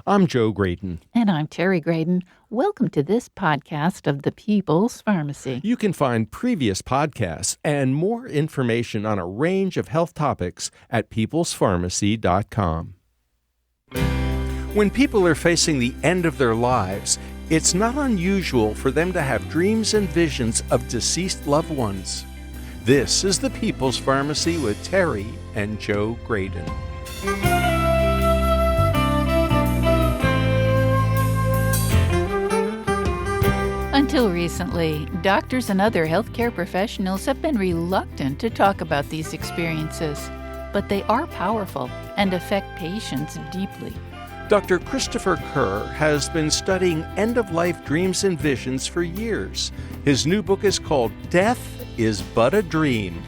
I'm Joe Graydon. And I'm Terry Graydon. Welcome to this podcast of the People's Pharmacy. You can find previous podcasts and more information on a range of health topics at peoplespharmacy.com. When people are facing the end of their lives, it's not unusual for them to have dreams and visions of deceased loved ones. This is the People's Pharmacy with Terry and Joe Graydon. Until recently, doctors and other healthcare professionals have been reluctant to talk about these experiences, but they are powerful and affect patients deeply. Dr. Christopher Kerr has been studying end-of-life dreams and visions for years. His new book is called Death is But a Dream.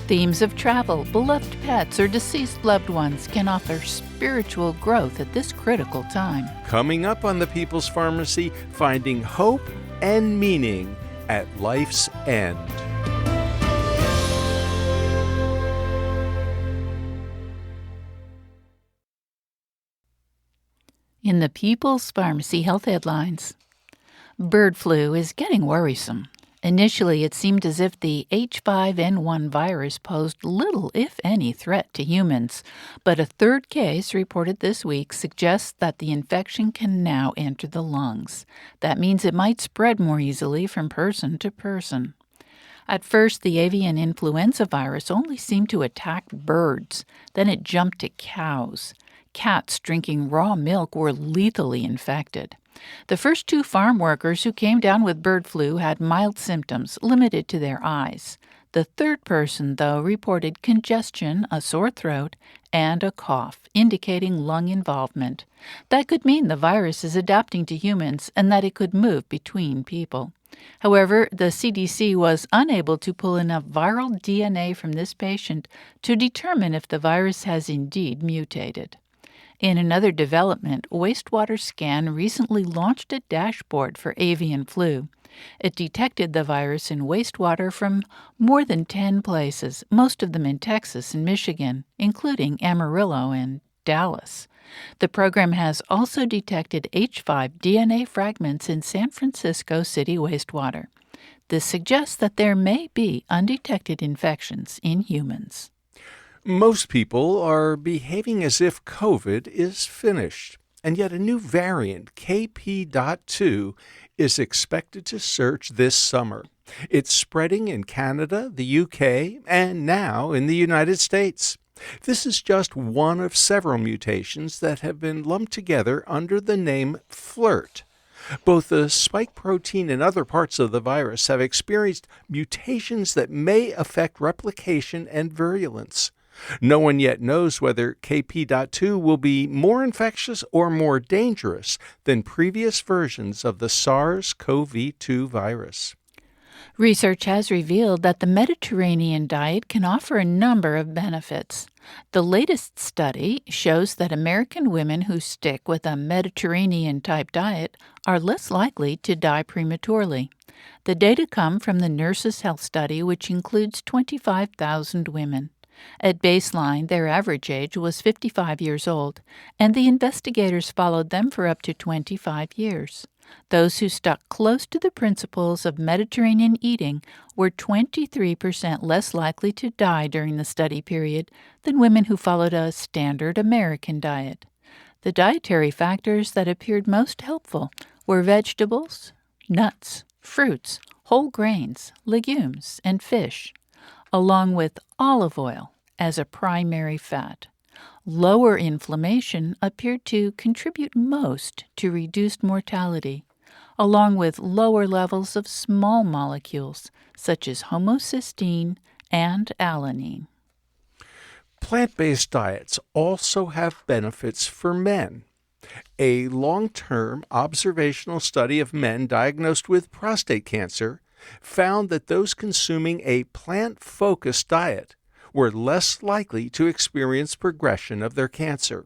Themes of travel, beloved pets, or deceased loved ones can offer spiritual growth at this critical time. Coming up on the People's Pharmacy, finding hope and meaning at life's end. In the People's Pharmacy Health Headlines, bird flu is getting worrisome. Initially, it seemed as if the H5N1 virus posed little, if any, threat to humans, but a third case reported this week suggests that the infection can now enter the lungs. That means it might spread more easily from person to person. At first, the avian influenza virus only seemed to attack birds. Then it jumped to cows. Cats drinking raw milk were lethally infected. The first two farm workers who came down with bird flu had mild symptoms limited to their eyes. The third person, though, reported congestion, a sore throat, and a cough, indicating lung involvement. That could mean the virus is adapting to humans and that it could move between people. However, the CDC was unable to pull enough viral DNA from this patient to determine if the virus has indeed mutated. In another development, Wastewater Scan recently launched a dashboard for avian flu. It detected the virus in wastewater from more than 10 places, most of them in Texas and Michigan, including Amarillo and Dallas. The program has also detected H5 DNA fragments in San Francisco city wastewater. This suggests that there may be undetected infections in humans. Most people are behaving as if COVID is finished, and yet a new variant, KP.2, is expected to surge this summer. It's spreading in Canada, the UK, and now in the United States. This is just one of several mutations that have been lumped together under the name FLIRT. Both the spike protein and other parts of the virus have experienced mutations that may affect replication and virulence. No one yet knows whether KP.2 will be more infectious or more dangerous than previous versions of the SARS-CoV-2 virus. Research has revealed that the Mediterranean diet can offer a number of benefits. The latest study shows that American women who stick with a Mediterranean-type diet are less likely to die prematurely. The data come from the Nurses' Health Study, which includes 25,000 women. At baseline, their average age was 55 years old, and the investigators followed them for up to 25 years. Those who stuck close to the principles of Mediterranean eating were 23% less likely to die during the study period than women who followed a standard American diet. The dietary factors that appeared most helpful were vegetables, nuts, fruits, whole grains, legumes, and fish, along with olive oil as a primary fat. Lower inflammation appeared to contribute most to reduced mortality, along with lower levels of small molecules such as homocysteine and alanine. Plant-based diets also have benefits for men. A long-term observational study of men diagnosed with prostate cancer found that those consuming a plant-focused diet were less likely to experience progression of their cancer.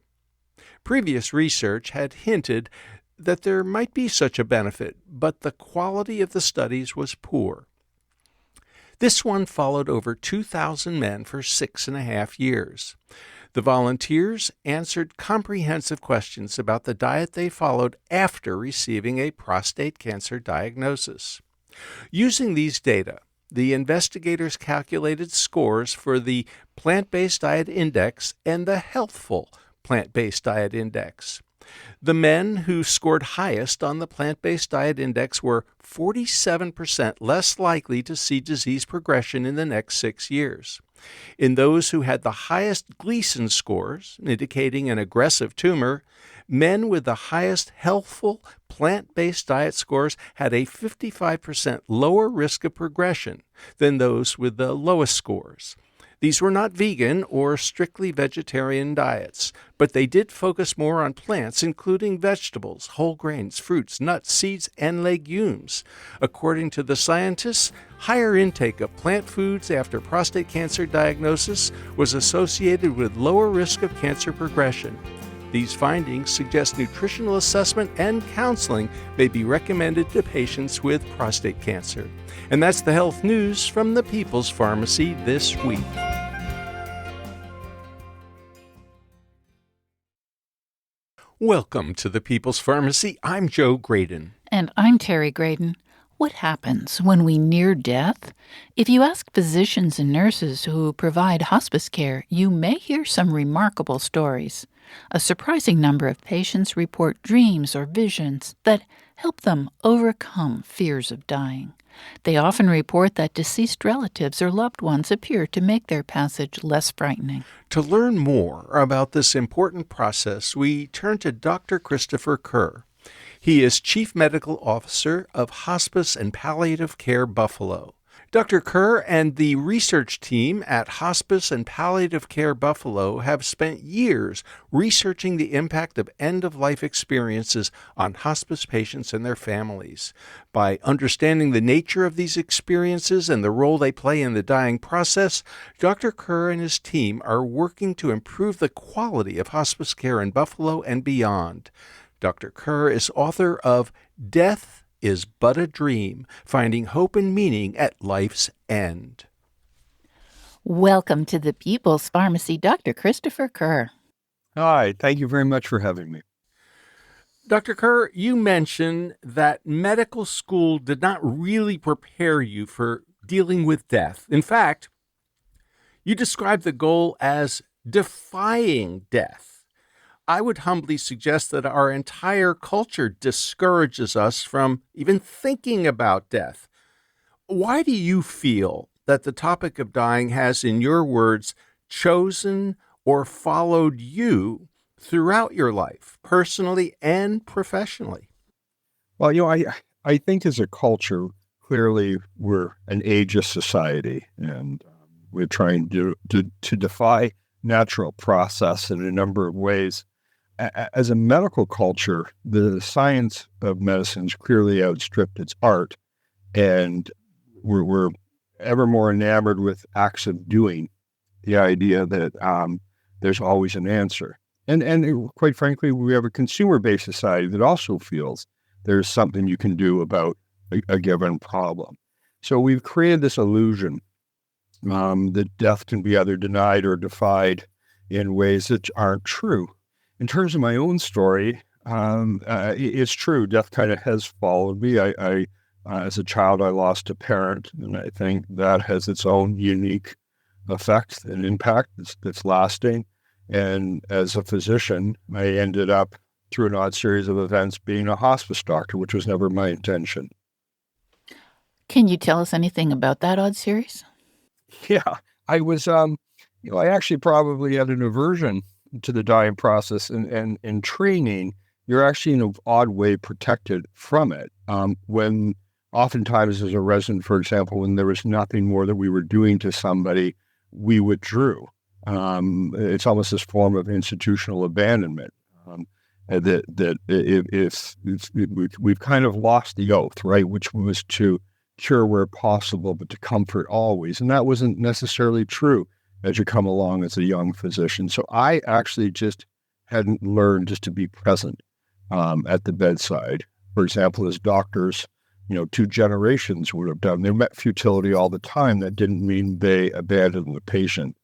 Previous research had hinted that there might be such a benefit, but the quality of the studies was poor. This one followed over 2,000 men for 6.5 years. The volunteers answered comprehensive questions about the diet they followed after receiving a prostate cancer diagnosis. Using these data, the investigators calculated scores for the Plant-Based Diet Index and the Healthful Plant-Based Diet Index. The men who scored highest on the Plant-Based Diet Index were 47% less likely to see disease progression in the next 6 years. In those who had the highest Gleason scores, indicating an aggressive tumor, men with the highest healthful plant-based diet scores had a 55% lower risk of progression than those with the lowest scores. These were not vegan or strictly vegetarian diets, but they did focus more on plants, including vegetables, whole grains, fruits, nuts, seeds, and legumes. According to the scientists, higher intake of plant foods after prostate cancer diagnosis was associated with lower risk of cancer progression. These findings suggest nutritional assessment and counseling may be recommended to patients with prostate cancer. And that's the health news from the People's Pharmacy this week. Welcome to the People's Pharmacy. I'm Joe Graydon. And I'm Terry Graydon. What happens when we near death? If you ask physicians and nurses who provide hospice care, you may hear some remarkable stories. A surprising number of patients report dreams or visions that help them overcome fears of dying. They often report that deceased relatives or loved ones appear to make their passage less frightening. To learn more about this important process, we turn to Dr. Christopher Kerr. He is Chief Medical Officer of Hospice and Palliative Care Buffalo. Dr. Kerr and the research team at Hospice and Palliative Care Buffalo have spent years researching the impact of end-of-life experiences on hospice patients and their families. By understanding the nature of these experiences and the role they play in the dying process, Dr. Kerr and his team are working to improve the quality of hospice care in Buffalo and beyond. Dr. Kerr is author of Death is But a Dream, Finding Hope and Meaning at Life's End. Welcome to the People's Pharmacy, Dr. Christopher Kerr. Hi, thank you very much for having me. Dr. Kerr, you mentioned that medical school did not really prepare you for dealing with death. In fact, you described the goal as defying death. I would humbly suggest that our entire culture discourages us from even thinking about death. Why do you feel that the topic of dying has, in your words, chosen or followed you throughout your life, personally and professionally? Well, I think as a culture, clearly we're an ageist society, and we're trying to defy natural process in a number of ways. As a medical culture, the science of medicine's clearly outstripped its art, and we're ever more enamored with acts of doing, the idea that there's always an answer. And quite frankly, we have a consumer-based society that also feels there's something you can do about a given problem. So we've created this illusion that death can be either denied or defied in ways that aren't true. In terms of my own story, it's true. Death kind of has followed me. As a child, I lost a parent, and I think that has its own unique effect and impact that's lasting. And as a physician, I ended up, through an odd series of events, being a hospice doctor, which was never my intention. Can you tell us anything about that odd series? Yeah, I was, I actually probably had an aversion to the dying process, and in training, you're actually in an odd way protected from it. When oftentimes as a resident, for example, when there was nothing more that we were doing to somebody, we withdrew. It's almost this form of institutional abandonment. We've kind of lost the oath, right? Which was to cure where possible, but to comfort always. And that wasn't necessarily true as you come along as a young physician. So I actually just hadn't learned just to be present at the bedside. For example, as doctors, 2 generations would have done. They met futility all the time. That didn't mean they abandoned the patient.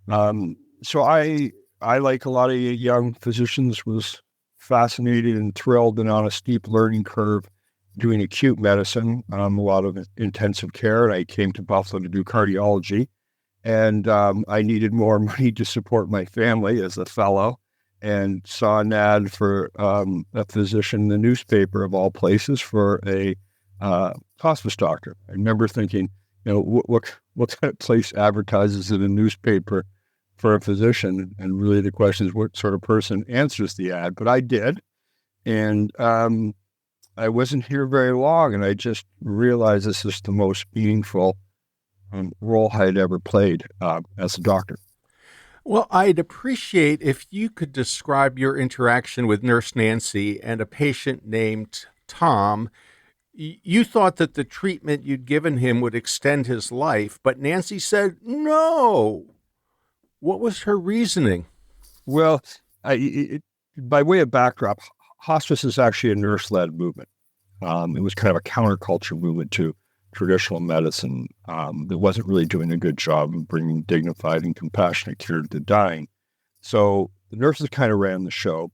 So I I, like a lot of young physicians, was fascinated and thrilled and on a steep learning curve doing acute medicine, a lot of intensive care. And I came to Buffalo to do cardiology. And I needed more money to support my family as a fellow, and saw an ad for a physician in the newspaper, of all places, for a hospice doctor. I remember thinking, what kind of place advertises in a newspaper for a physician? And really the question is, what sort of person answers the ad? But I did. And I wasn't here very long, and I just realized this is the most meaningful role I had ever played as a doctor. Well, I'd appreciate if you could describe your interaction with Nurse Nancy and a patient named Tom. You thought that the treatment you'd given him would extend his life, but Nancy said no. What was her reasoning? Well, by way of backdrop, hospice is actually a nurse-led movement. It was kind of a counterculture movement to traditional medicine that wasn't really doing a good job of bringing dignified and compassionate care to the dying. So the nurses kind of ran the show.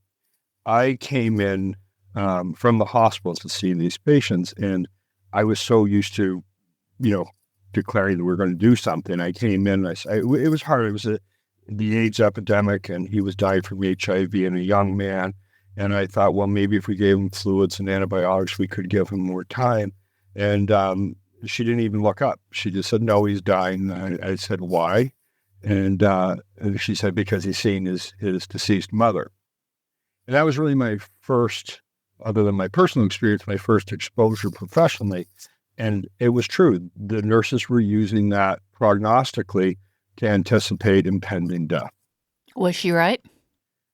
I came in from the hospital to see these patients, and I was so used to, declaring that we were going to do something. I came in, it was hard. It was the AIDS epidemic, and he was dying from HIV, and a young man. And I thought, well, maybe if we gave him fluids and antibiotics, we could give him more time. And she didn't even look up. She just said, no, he's dying. I said, why? And she said, because he's seeing his deceased mother. And that was really my first, other than my personal experience, my first exposure professionally. And it was true. The nurses were using that prognostically to anticipate impending death. Was she right?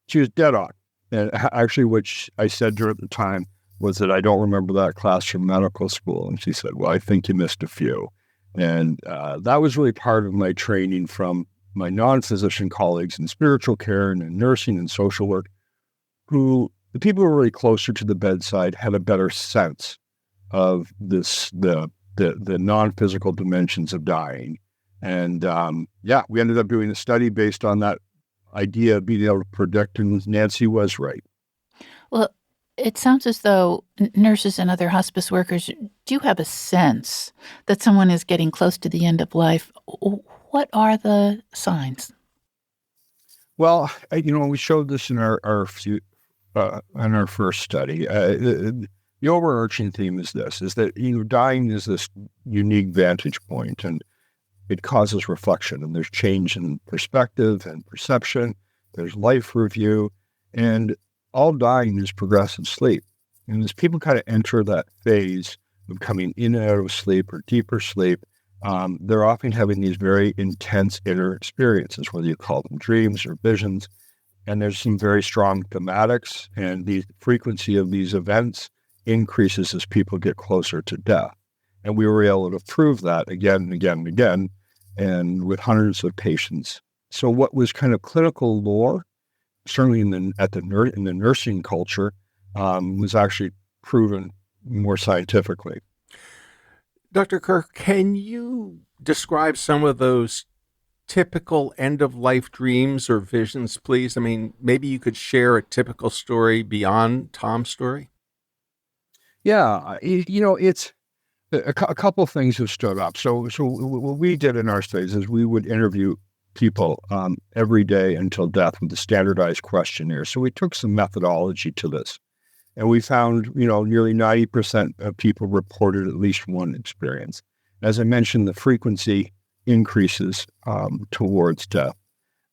She was dead on. And actually, what I said to her at the time was that I don't remember that class from medical school. And she said, well, I think you missed a few. And that was really part of my training from my non-physician colleagues in spiritual care and in nursing and social work, who the people who were really closer to the bedside had a better sense of the non-physical dimensions of dying. And we ended up doing a study based on that idea of being able to predict, and Nancy was right. Well, it sounds as though nurses and other hospice workers do have a sense that someone is getting close to the end of life. What are the signs? Well, we showed this in our first study. The overarching theme is that dying is this unique vantage point, and it causes reflection, and there's change in perspective and perception. There's life review, and all dying is progressive sleep. And as people kind of enter that phase of coming in and out of sleep or deeper sleep, they're often having these very intense inner experiences, whether you call them dreams or visions. And there's some very strong thematics, and the frequency of these events increases as people get closer to death. And we were able to prove that again and again and again, and with hundreds of patients. So what was kind of clinical lore, certainly in the nursing culture, was actually proven more scientifically. Dr. Kirk, can you describe some of those typical end-of-life dreams or visions, please? I mean, maybe you could share a typical story beyond Tom's story? Yeah, it's a couple of things have stood up. So what we did in our studies is we would interview people every day until death with a standardized questionnaire. So we took some methodology to this, and we found, nearly 90% of people reported at least one experience. As I mentioned, the frequency increases towards death.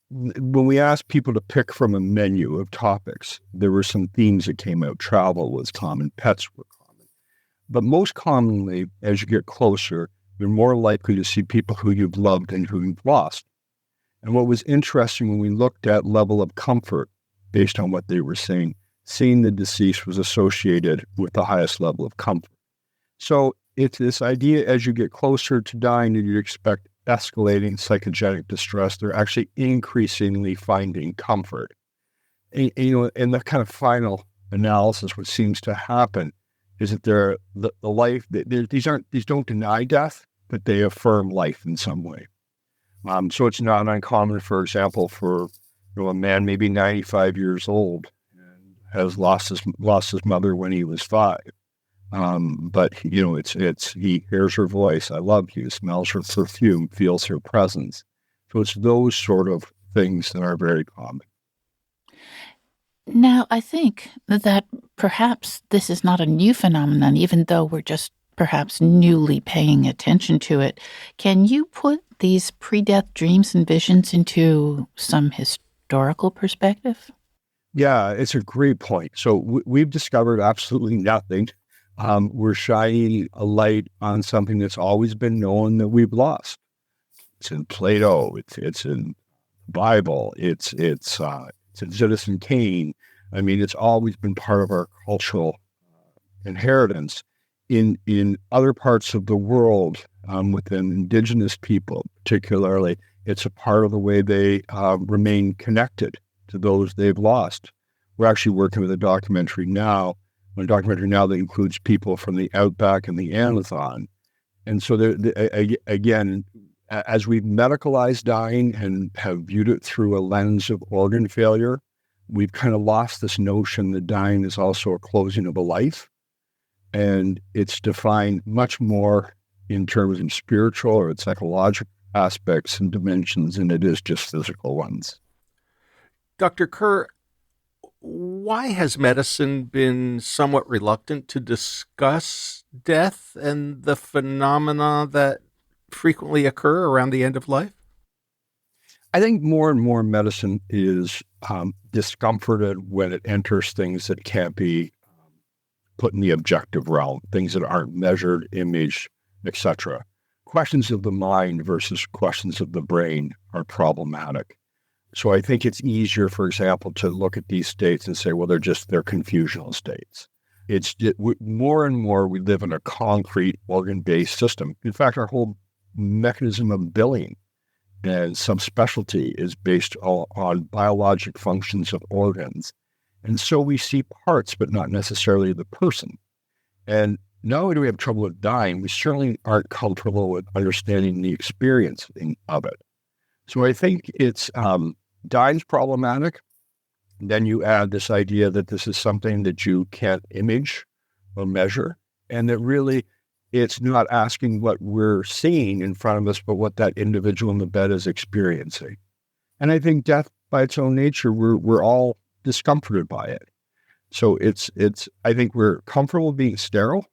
When we asked people to pick from a menu of topics, there were some themes that came out. Travel was common, pets were common. But most commonly, as you get closer, you're more likely to see people who you've loved and who you've lost. And what was interesting when we looked at level of comfort based on what they were saying, seeing the deceased was associated with the highest level of comfort. So it's this idea, as you get closer to dying, and you expect escalating psychogenic distress, they're actually increasingly finding comfort. And, in the kind of final analysis, what seems to happen is that these don't deny death, but they affirm life in some way. So it's not uncommon, for example, for A man maybe 95 years old and has lost his mother when he was 5. But he hears her voice. I love you. Smells her perfume. Feels her presence. So it's those sort of things that are very common. Now, I think that perhaps this is not a new phenomenon, even though we're just perhaps newly paying attention to it. Can you put these pre-death dreams and visions into some historical perspective? Yeah, it's a great point. So we've discovered absolutely nothing. We're shining a light on something that's always been known that we've lost. It's in Plato. It's in the Bible. It's in Citizen Kane. I mean, it's always been part of our cultural inheritance. In other parts of the world, within indigenous people particularly, it's a part of the way they remain connected to those they've lost. We're actually working with a documentary now that includes people from the outback and the Amazon. And so again, as we've medicalized dying and have viewed it through a lens of organ failure, we've kind of lost this notion that dying is also a closing of a life. And it's defined much more in terms of spiritual or psychological aspects and dimensions than it is just physical ones. Dr. Kerr, why has medicine been somewhat reluctant to discuss death and the phenomena that frequently occur around the end of life? I think more and more medicine is discomforted when it enters things that can't be put in the objective realm, things that aren't measured, imaged, etc. Questions of the mind versus questions of the brain are problematic. So I think it's easier, for example, to look at these states and say, well, they're confusional states. It's more and more we live in a concrete organ-based system. In fact, our whole mechanism of billing and subspecialty is based on biologic functions of organs. And so we see parts, but not necessarily the person. And not only do we have trouble with dying, we certainly aren't comfortable with understanding the experiencing of it. So I think it's dying's problematic. Then you add this idea that this is something that you can't image or measure, and that really it's not asking what we're seeing in front of us, but what that individual in the bed is experiencing. And I think death, by its own nature, we're all discomforted by it. So I think we're comfortable being sterile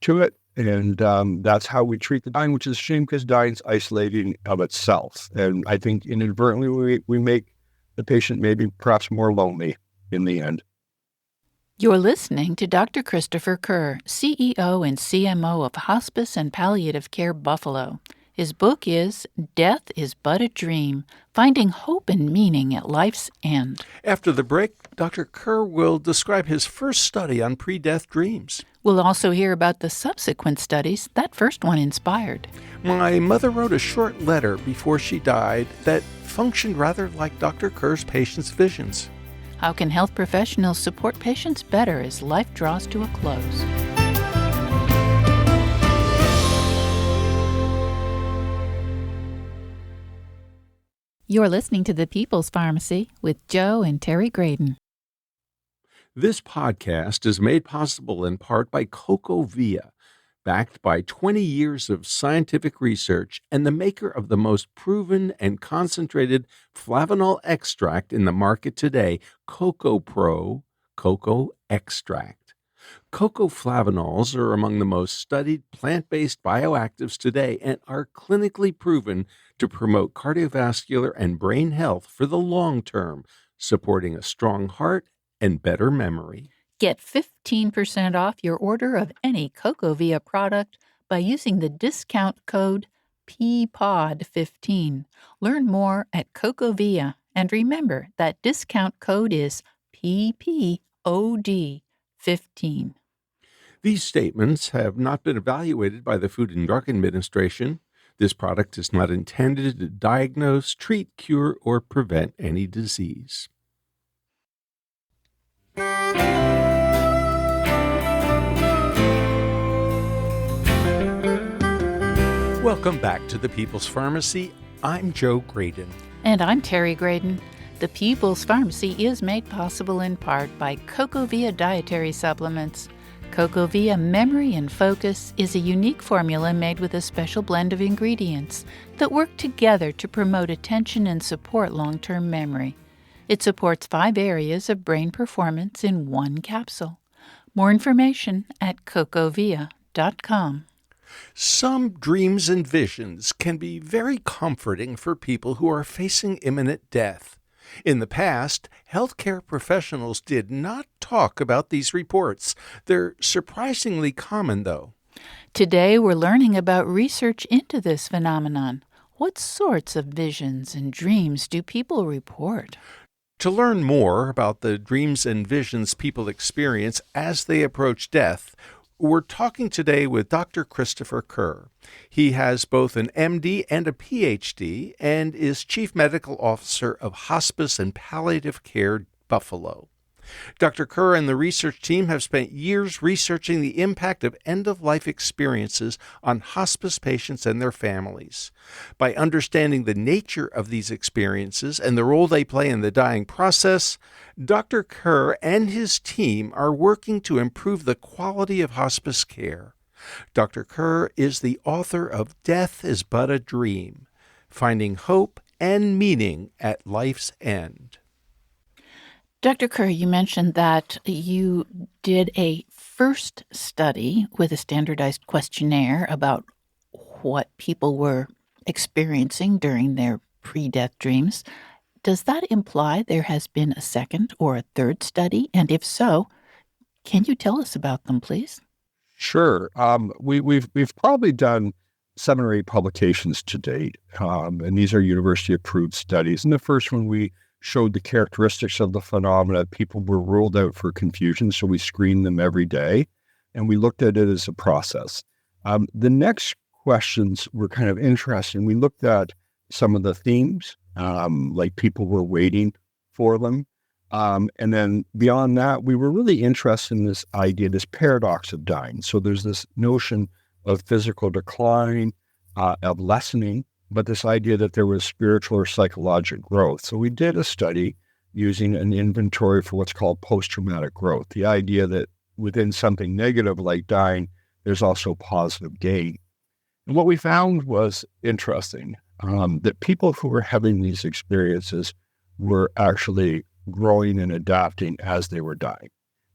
to it. And that's how we treat the dying, which is a shame because dying's isolating of itself. And I think inadvertently we make the patient maybe perhaps more lonely in the end. You're listening to Dr. Christopher Kerr, CEO and CMO of Hospice and Palliative Care Buffalo. His book is Death is But a Dream, Finding Hope and Meaning at Life's End. After the break, Dr. Kerr will describe his first study on pre-death dreams. We'll also hear about the subsequent studies that first one inspired. My mother wrote a short letter before she died that functioned rather like Dr. Kerr's patients' visions. How can health professionals support patients better as life draws to a close? You're listening to The People's Pharmacy with Joe and Terry Graydon. This podcast is made possible in part by CocoVia, backed by 20 years of scientific research and the maker of the most proven and concentrated flavanol extract in the market today, Coco Pro Cocoa Extract. Cocoa flavanols are among the most studied plant-based bioactives today and are clinically proven to promote cardiovascular and brain health for the long term, supporting a strong heart and better memory. Get 15% off your order of any CocoVia product by using the discount code PPOD15. Learn more at CocoVia, and remember that discount code is PPOD15. These statements have not been evaluated by the Food and Drug Administration. This product is not intended to diagnose, treat, cure, or prevent any disease. Welcome back to the People's Pharmacy. I'm Joe Graydon. And I'm Terry Graydon. The People's Pharmacy is made possible in part by CocoVia dietary supplements. CocoVia Memory and Focus is a unique formula made with a special blend of ingredients that work together to promote attention and support long-term memory. It supports 5 areas of brain performance in one capsule. More information at cocovia.com. Some dreams and visions can be very comforting for people who are facing imminent death. In the past, healthcare professionals did not talk about these reports. They're surprisingly common, though. Today, we're learning about research into this phenomenon. What sorts of visions and dreams do people report? To learn more about the dreams and visions people experience as they approach death, we're talking today with Dr. Christopher Kerr. He has both an MD and a PhD and is Chief Medical Officer of Hospice and Palliative Care Buffalo. Dr. Kerr and the research team have spent years researching the impact of end-of-life experiences on hospice patients and their families. By understanding the nature of these experiences and the role they play in the dying process, Dr. Kerr and his team are working to improve the quality of hospice care. Dr. Kerr is the author of Death is But a Dream, Finding Hope and Meaning at Life's End. Dr. Kerr, you mentioned that you did a first study with a standardized questionnaire about what people were experiencing during their pre-death dreams. Does that imply there has been a second or a third study? And if so, can you tell us about them, please? Sure. We've probably done 7 or 8 publications to date, and these are university-approved studies. And the first one, we showed the characteristics of the phenomena. People were ruled out for confusion, so we screened them every day, and we looked at it as a process. The next questions were kind of interesting. We looked at some of the themes, like people were waiting for them. And then beyond that, we were really interested in this idea, this paradox of dying. So there's this notion of physical decline, of lessening, but this idea that there was spiritual or psychological growth. So we did a study using an inventory for what's called post-traumatic growth, the idea that within something negative like dying, there's also positive gain. And what we found was interesting, that people who were having these experiences were actually growing and adapting as they were dying,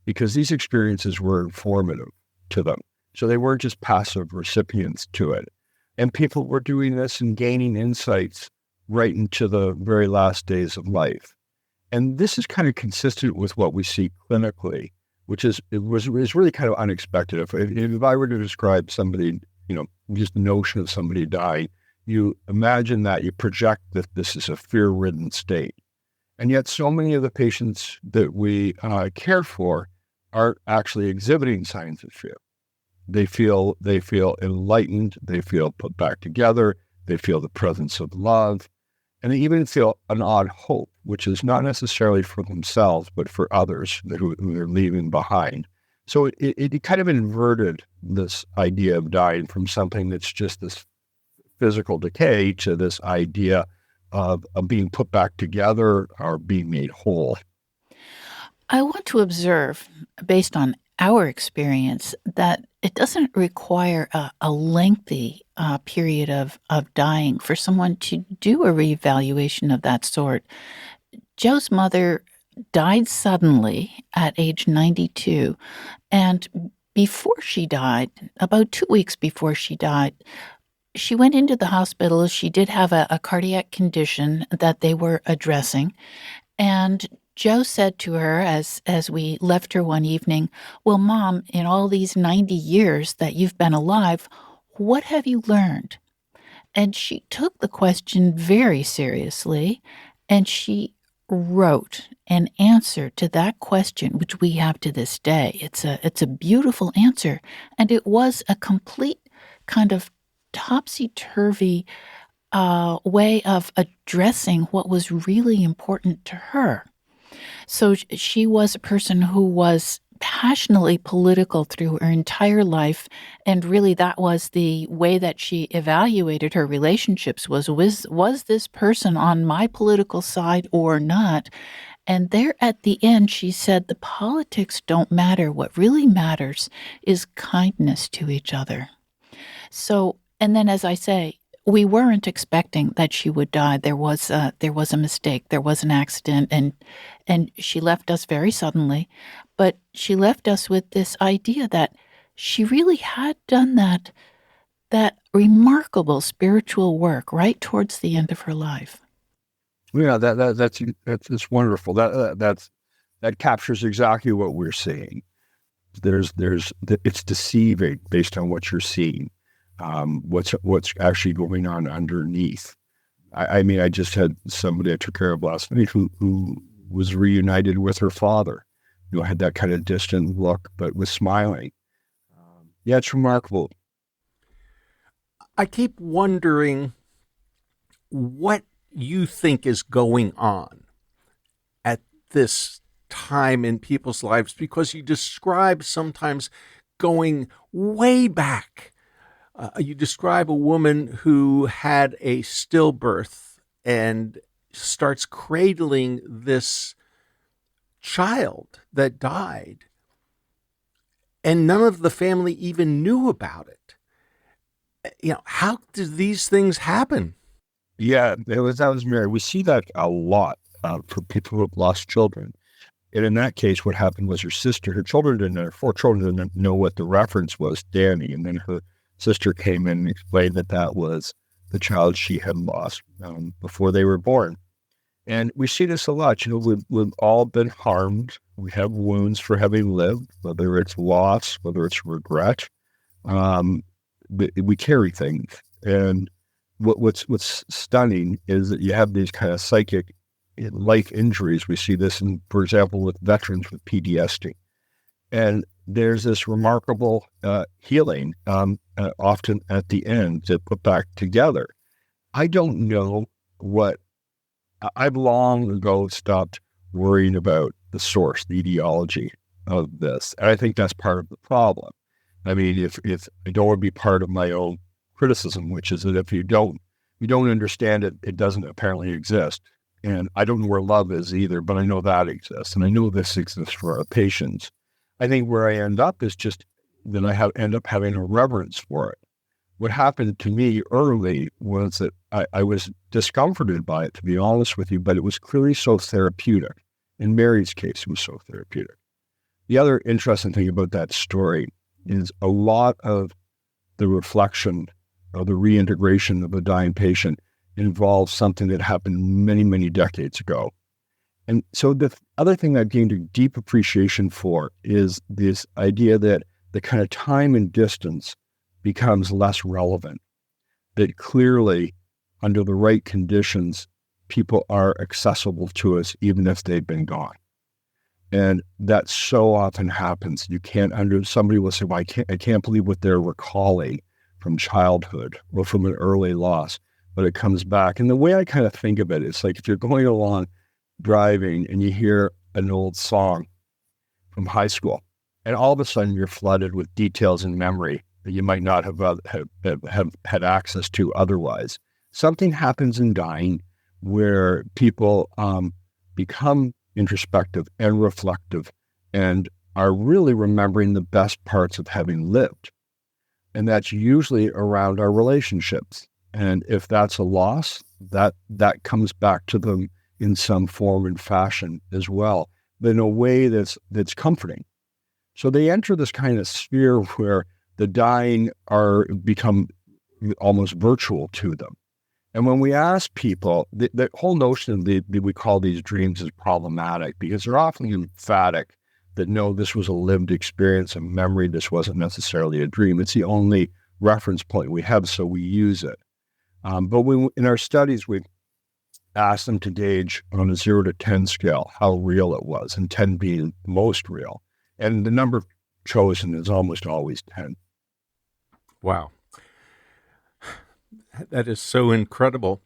because these experiences were informative to them. So they weren't just passive recipients to it. And people were doing this and gaining insights right into the very last days of life. And this is kind of consistent with what we see clinically, which is really kind of unexpected. If I were to describe somebody, just the notion of somebody dying, you imagine that, you project that this is a fear-ridden state. And yet so many of the patients that we care for aren't actually exhibiting signs of fear. They feel enlightened, they feel put back together, they feel the presence of love, and they even feel an odd hope, which is not necessarily for themselves, but for others who they're leaving behind. So it kind of inverted this idea of dying from something that's just this physical decay to this idea of being put back together or being made whole. I want to observe, based on our experience, that it doesn't require a lengthy period of dying for someone to do a reevaluation of that sort. Joe's mother died suddenly at age 92, and before she died, about 2 weeks before she died, she went into the hospital. She did have a cardiac condition that they were addressing, and Joe said to her as we left her one evening, "Well, Mom, in all these 90 years that you've been alive, what have you learned?" And she took the question very seriously, and she wrote an answer to that question, which we have to this day. It's a beautiful answer, and it was a complete kind of topsy-turvy way of addressing what was really important to her. So she was a person who was passionately political through her entire life, and really that was the way that she evaluated her relationships was this person on my political side or not? And there at the end, she said, the politics don't matter. What really matters is kindness to each other. So, and then as I say, we weren't expecting that she would die. There was a mistake. There was an accident, and she left us very suddenly. But she left us with this idea that she really had done that remarkable spiritual work right towards the end of her life. Yeah, that's wonderful. That captures exactly what we're seeing. It's deceiving based on what you're seeing. What's actually going on underneath. I mean, I just had somebody I took care of last night who was reunited with her father. Had that kind of distant look, but was smiling. Yeah, it's remarkable. I keep wondering what you think is going on at this time in people's lives, because you describe sometimes going way back. You describe a woman who had a stillbirth and starts cradling this child that died, and none of the family even knew about it. How do these things happen? Yeah, that was Mary. We see that a lot for people who have lost children. And in that case, what happened was her four children didn't know what the reference was, Danny. And then her sister came in and explained that was the child she had lost before they were born. And we see this a lot. We've all been harmed. We have wounds for having lived, whether it's loss, whether it's regret. We carry things. And what's stunning is that you have these kind of psychic life injuries. We see this, for example, with veterans with PTSD. And there's this remarkable healing often at the end to put back together. I don't know I've long ago stopped worrying about the source, the etiology of this. And I think that's part of the problem. I mean, if I don't want to be part of my own criticism, which is that if you don't understand it, it doesn't apparently exist. And I don't know where love is either, but I know that exists. And I know this exists for our patients. I think where I end up is just that end up having a reverence for it. What happened to me early was that I was discomforted by it, to be honest with you, but it was clearly so therapeutic. In Mary's case, it was so therapeutic. The other interesting thing about that story is a lot of the reflection or the reintegration of a dying patient involves something that happened many, many decades ago. And so the other thing I've gained a deep appreciation for is this idea that the kind of time and distance becomes less relevant, that clearly under the right conditions, people are accessible to us even if they've been gone. And that so often happens. Somebody will say, well, I can't believe what they're recalling from childhood or from an early loss, but it comes back. And the way I kind of think of it, it's like if you're going along driving and you hear an old song from high school, and all of a sudden you're flooded with details in memory that you might not have had access to otherwise. Something happens in dying where people become introspective and reflective and are really remembering the best parts of having lived. And that's usually around our relationships. And if that's a loss, that comes back to them in some form and fashion as well, but in a way that's comforting. So they enter this kind of sphere where the dying become almost virtual to them. And when we ask people, the whole notion that we call these dreams is problematic because they're often emphatic that no, this was a lived experience, a memory, this wasn't necessarily a dream. It's the only reference point we have, so we use it. But in our studies, we asked them to gauge on a 0 to 10 scale how real it was, and 10 being most real. And the number chosen is almost always 10. Wow. That is so incredible.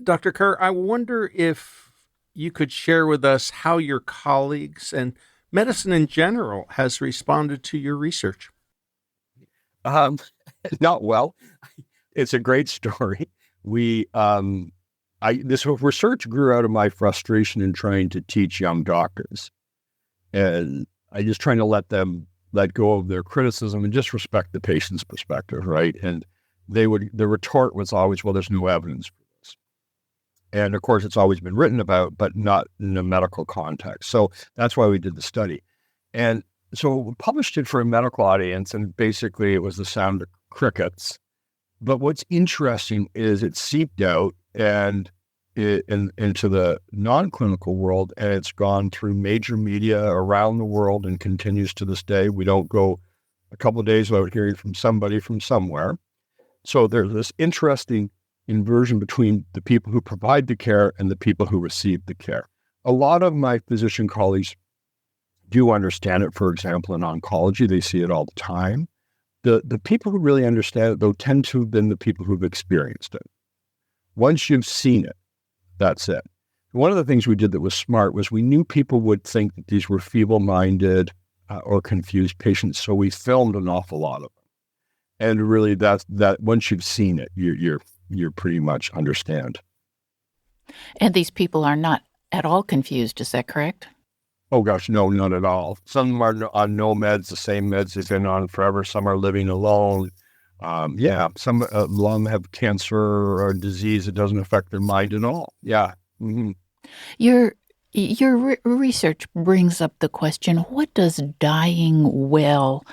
Dr. Kerr, I wonder if you could share with us how your colleagues and medicine in general has responded to your research? Um, Not well. It's a great story. This research grew out of my frustration in trying to teach young doctors, and I just trying to let them let go of their criticism and just respect the patient's perspective, right? And the retort was always, well, there's no evidence for this. And of course, it's always been written about, but not in a medical context. So that's why we did the study. And so we published it for a medical audience, and basically it was the sound of crickets. But what's interesting is it seeped out into the non-clinical world, and it's gone through major media around the world and continues to this day. We don't go a couple of days without hearing from somebody from somewhere. So there's this interesting inversion between the people who provide the care and the people who receive the care. A lot of my physician colleagues do understand it. For example, in oncology, they see it all the time. The people who really understand it, though, tend to have been the people who've experienced it. Once you've seen it, that's it. One of the things we did that was smart was we knew people would think that these were feeble-minded or confused patients, so we filmed an awful lot of them. And really, that once you've seen it, you're pretty much understand. And these people are not at all confused, is that correct? Oh gosh, no, not at all. Some are on no meds, the same meds they've been on forever. Some are living alone. Some a lot of them have cancer or a disease that doesn't affect their mind at all. Yeah. Mm-hmm. Your research brings up the question, what does dying well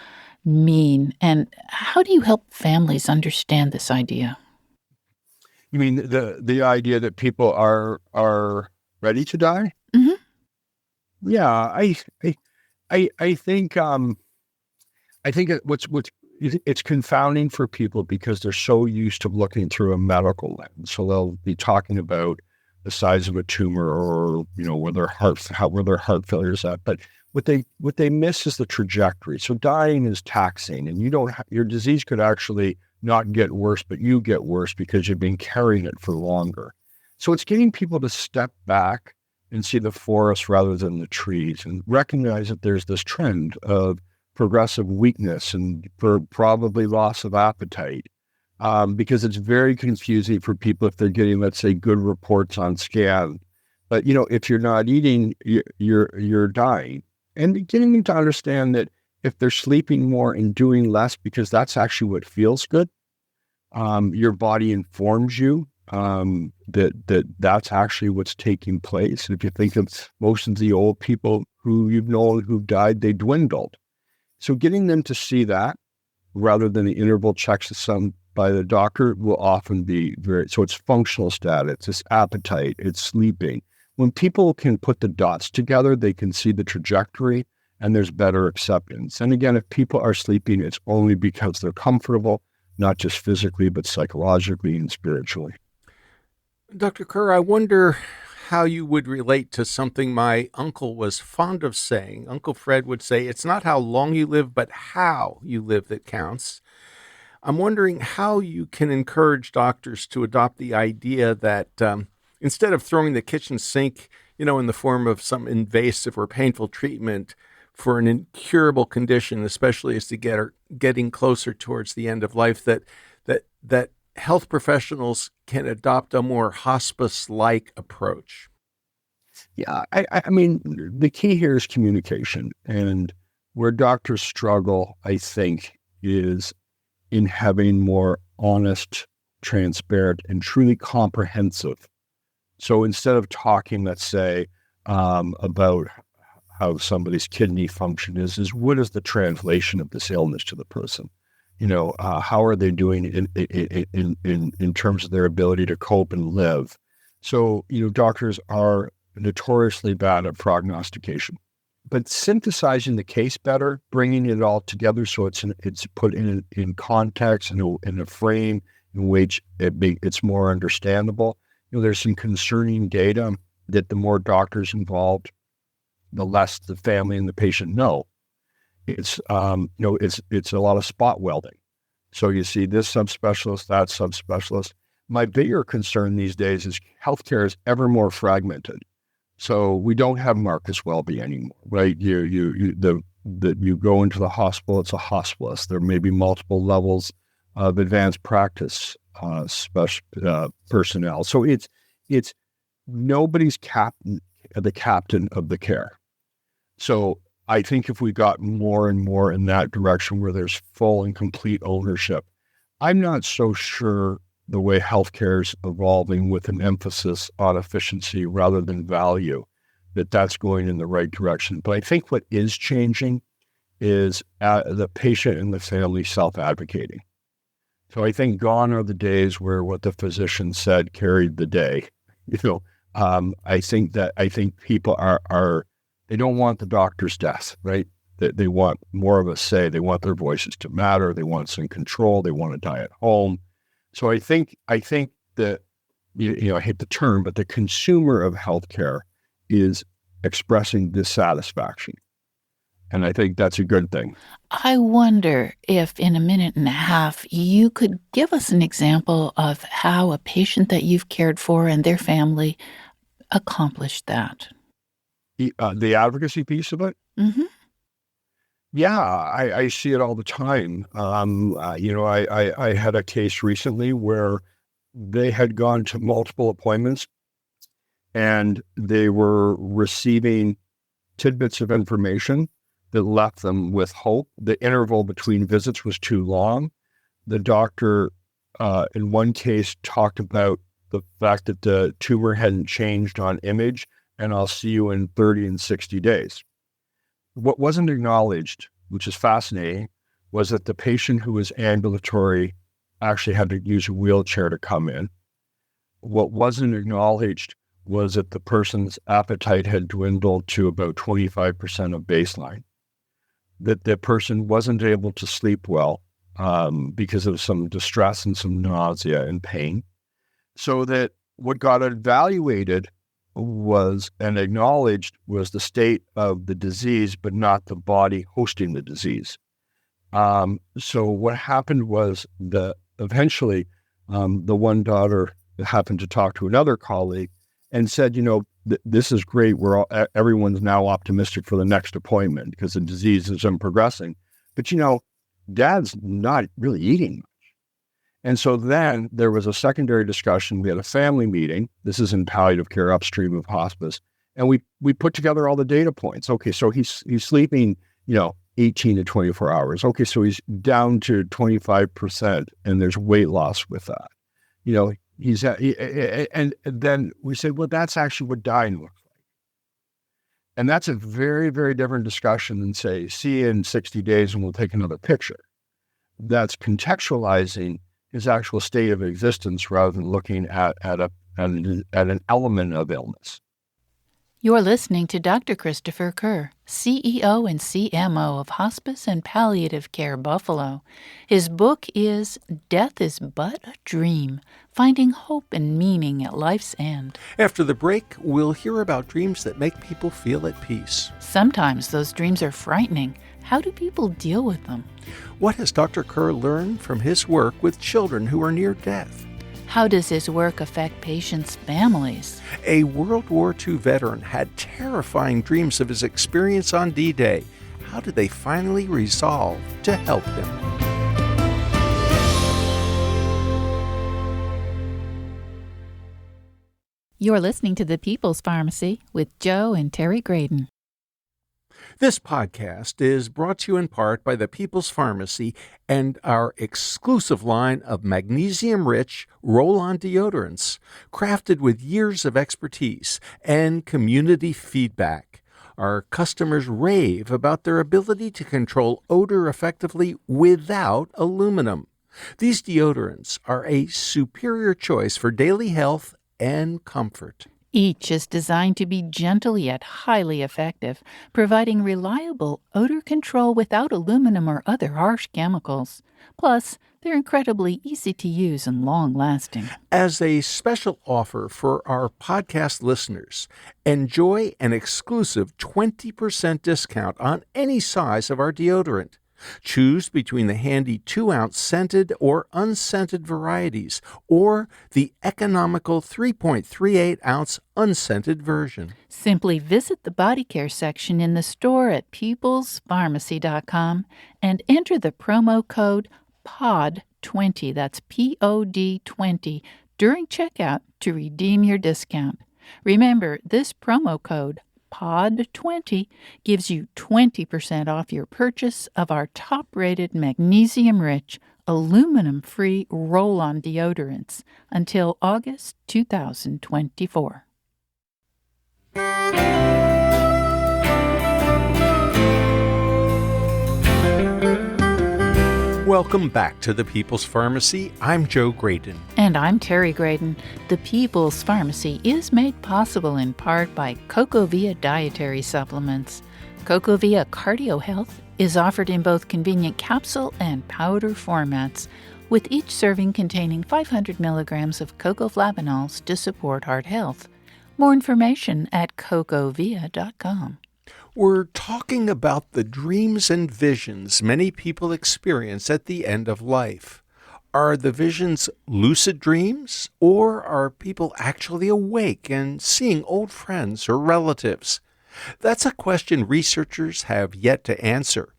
mean? And how do you help families understand this idea? You mean the idea that people are ready to die? Mm-hmm. Yeah, I think it's confounding for people because they're so used to looking through a medical lens. So they'll be talking about the size of a tumor or where their heart failure is at. But what they miss is the trajectory. So dying is taxing, and your disease could actually not get worse, but you get worse because you've been carrying it for longer. So it's getting people to step back and see the forest rather than the trees, and recognize that there's this trend of progressive weakness and for probably loss of appetite, because it's very confusing for people if they're getting, let's say, good reports on scan. But if you're not eating, you're dying, and getting them to understand that if they're sleeping more and doing less, because that's actually what feels good, your body informs you that's actually what's taking place. And if you think of most of the old people who you've known who've died, they dwindled. So getting them to see that rather than the interval checks by the doctor will often be so it's functional status, it's appetite, it's sleeping. When people can put the dots together, they can see the trajectory and there's better acceptance. And again, if people are sleeping, it's only because they're comfortable, not just physically, but psychologically and spiritually. Dr. Kerr, I wonder how you would relate to something my uncle was fond of saying. Uncle Fred would say, it's not how long you live, but how you live that counts. I'm wondering how you can encourage doctors to adopt the idea that instead of throwing the kitchen sink, in the form of some invasive or painful treatment for an incurable condition, especially as they getting closer towards the end of life, that health professionals can adopt a more hospice-like approach. Yeah, I mean, the key here is communication. And where doctors struggle, I think, is in having more honest, transparent, and truly comprehensive. So instead of talking, let's say, about how somebody's kidney function is what is the translation of this illness to the person? How are they doing in terms of their ability to cope and live? So, doctors are notoriously bad at prognostication, but synthesizing the case better, bringing it all together so it's put in context and in a frame in which it's more understandable. There's some concerning data that the more doctors involved, the less the family and the patient know. It's it's a lot of spot welding. So you see this subspecialist, that subspecialist. My bigger concern these days is healthcare is ever more fragmented. So we don't have Marcus Welby anymore, right? You go into the hospital, it's a hospice. There may be multiple levels of advanced practice personnel. So it's nobody's the captain of the care. So I think if we got more and more in that direction where there's full and complete ownership, I'm not so sure the way healthcare is evolving with an emphasis on efficiency rather than value, that's going in the right direction. But I think what is changing is the patient and the family self-advocating. So I think gone are the days where what the physician said carried the day. I think people are they don't want the doctor's death, right? They want more of a say. They want their voices to matter. They want some control. They want to die at home. So I think that, I hate the term, but the consumer of healthcare is expressing dissatisfaction. And I think that's a good thing. I wonder if in a minute and a half you could give us an example of how a patient that you've cared for and their family accomplished that. The advocacy piece of it? Mm-hmm. Yeah, I see it all the time. I had a case recently where they had gone to multiple appointments and they were receiving tidbits of information that left them with hope. The interval between visits was too long. The doctor, in one case, talked about the fact that the tumor hadn't changed on image, and I'll see you in 30 and 60 days. What wasn't acknowledged, which is fascinating, was that the patient who was ambulatory actually had to use a wheelchair to come in. What wasn't acknowledged was that the person's appetite had dwindled to about 25% of baseline, that the person wasn't able to sleep well because of some distress and some nausea and pain. So that what got evaluated was and acknowledged was the state of the disease, but not the body hosting the disease. So what happened was eventually the one daughter happened to talk to another colleague and said, this is great. Everyone's now optimistic for the next appointment because the disease is progressing. But, dad's not really eating much. And so then there was a secondary discussion. We had a family meeting. This is in palliative care upstream of hospice. And we put together all the data points. Okay, so he's sleeping, 18 to 24 hours. Okay, so he's down to 25% and there's weight loss with that. And then we said, well, that's actually what dying looks like. And that's a very, very different discussion than say, see you in 60 days and we'll take another picture. That's contextualizing his actual state of existence rather than looking at an element of illness. You're listening to Dr. Christopher Kerr, CEO and CMO of Hospice and Palliative Care Buffalo. His book is Death is But a Dream, Finding Hope and Meaning at Life's End. After the break, we'll hear about dreams that make people feel at peace. Sometimes those dreams are frightening. How do people deal with them? What has Dr. Kerr learned from his work with children who are near death? How does his work affect patients' families? A World War II veteran had terrifying dreams of his experience on D-Day. How did they finally resolve to help him? You're listening to The People's Pharmacy with Joe and Terry Graydon. This podcast is brought to you in part by the People's Pharmacy and our exclusive line of magnesium-rich roll-on deodorants, crafted with years of expertise and community feedback. Our customers rave about their ability to control odor effectively without aluminum. These deodorants are a superior choice for daily health and comfort. Each is designed to be gentle yet highly effective, providing reliable odor control without aluminum or other harsh chemicals. Plus, they're incredibly easy to use and long-lasting. As a special offer for our podcast listeners, enjoy an exclusive 20% discount on any size of our deodorant. Choose between the handy 2-ounce scented or unscented varieties, or the economical 3.38-ounce unscented version. Simply visit the body care section in the store at peoplespharmacy.com and enter the promo code POD20, that's POD 20, during checkout to redeem your discount. Remember, this promo code POD20 gives you 20% off your purchase of our top-rated magnesium-rich, aluminum-free roll-on deodorants until August 2024. Welcome back to the People's Pharmacy. I'm Joe Graydon. And I'm Terry Graydon. The People's Pharmacy is made possible in part by CocoVia dietary supplements. CocoVia Cardio Health is offered in both convenient capsule and powder formats, with each serving containing 500 milligrams of cocoflavanols to support heart health. More information at cocovia.com. We're talking about the dreams and visions many people experience at the end of life. Are the visions lucid dreams, or are people actually awake and seeing old friends or relatives? That's a question researchers have yet to answer.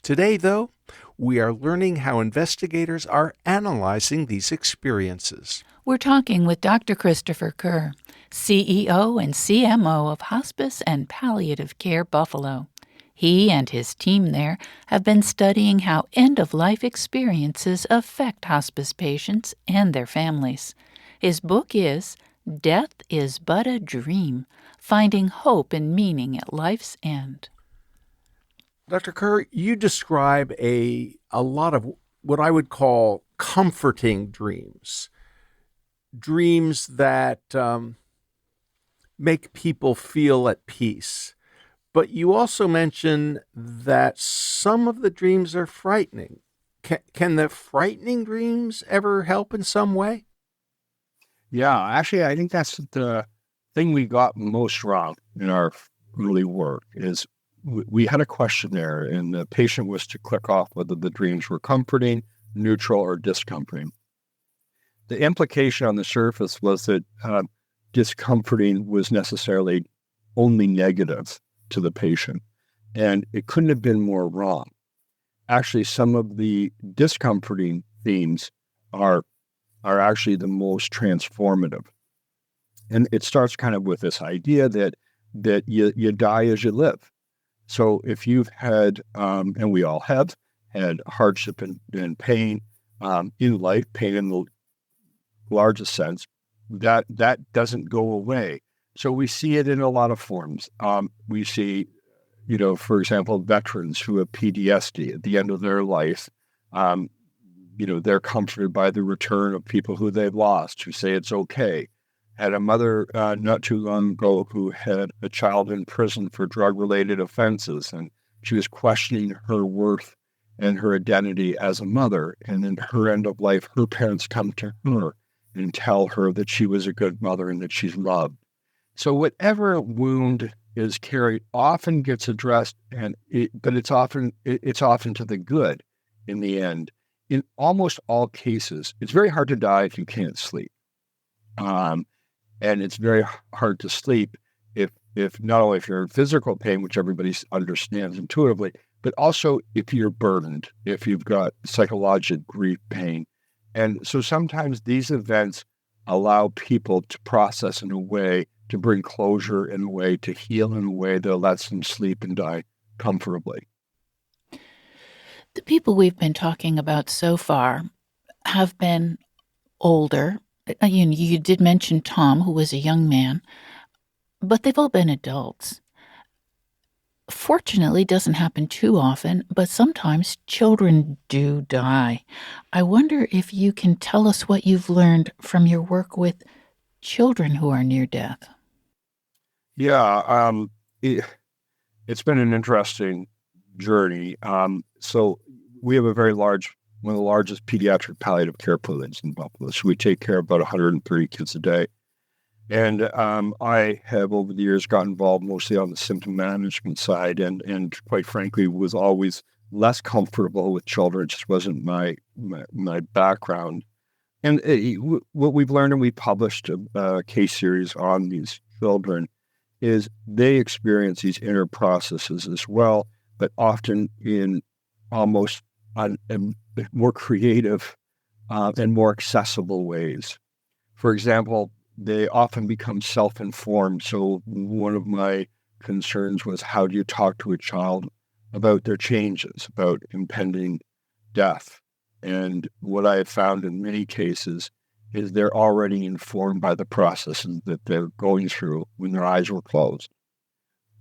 Today, though, we are learning how investigators are analyzing these experiences. We're talking with Dr. Christopher Kerr, CEO and CMO of Hospice and Palliative Care Buffalo. He and his team there have been studying how end-of-life experiences affect hospice patients and their families. His book is Death is But a Dream, Finding Hope and Meaning at Life's End. Dr. Kerr, you describe a lot of what I would call comforting dreams. Dreams that make people feel at peace. But you also mention that some of the dreams are frightening. Can the frightening dreams ever help in some way? Yeah, actually, I think that's the thing we got most wrong in our early work is we had a questionnaire, and the patient was to click off whether the dreams were comforting, neutral, or discomforting. The implication on the surface was that discomforting was necessarily only negative to the patient, and it couldn't have been more wrong. Actually, some of the discomforting themes are actually the most transformative. And it starts kind of with this idea that you die as you live. So if you've had, and we all have, had hardship and pain in life, pain in the largest sense, that doesn't go away. So we see it in a lot of forms. We see, for example, veterans who have PTSD at the end of their life. They're comforted by the return of people who they've lost, who say it's okay. Had a mother not too long ago who had a child in prison for drug-related offenses, and she was questioning her worth and her identity as a mother. And in her end of life, her parents come to her and tell her that she was a good mother and that she's loved. So whatever wound is carried often gets addressed, but it's often to the good in the end. In almost all cases, it's very hard to die if you can't sleep. And it's very hard to sleep if not only if you're in physical pain, which everybody understands intuitively, but also if you're burdened, if you've got psychological grief, pain. And so sometimes these events allow people to process in a way, to bring closure in a way, to heal in a way that lets them sleep and die comfortably. The people we've been talking about so far have been older. You did mention Tom, who was a young man, but they've all been adults. Fortunately, it doesn't happen too often, but sometimes children do die. I wonder if you can tell us what you've learned from your work with children who are near death. Yeah, it's been an interesting journey. So we have one of the largest pediatric palliative care clinics in Buffalo. So we take care of about 130 kids a day. And I have over the years got involved mostly on the symptom management side and quite frankly was always less comfortable with children. It just wasn't my background. And what we've learned, and we published a case series on these children, is they experience these inner processes as well, but often in almost more creative and more accessible ways. For example, they often become self-informed. So one of my concerns was, how do you talk to a child about their changes, about impending death? And what I have found in many cases is they're already informed by the processes that they're going through when their eyes were closed.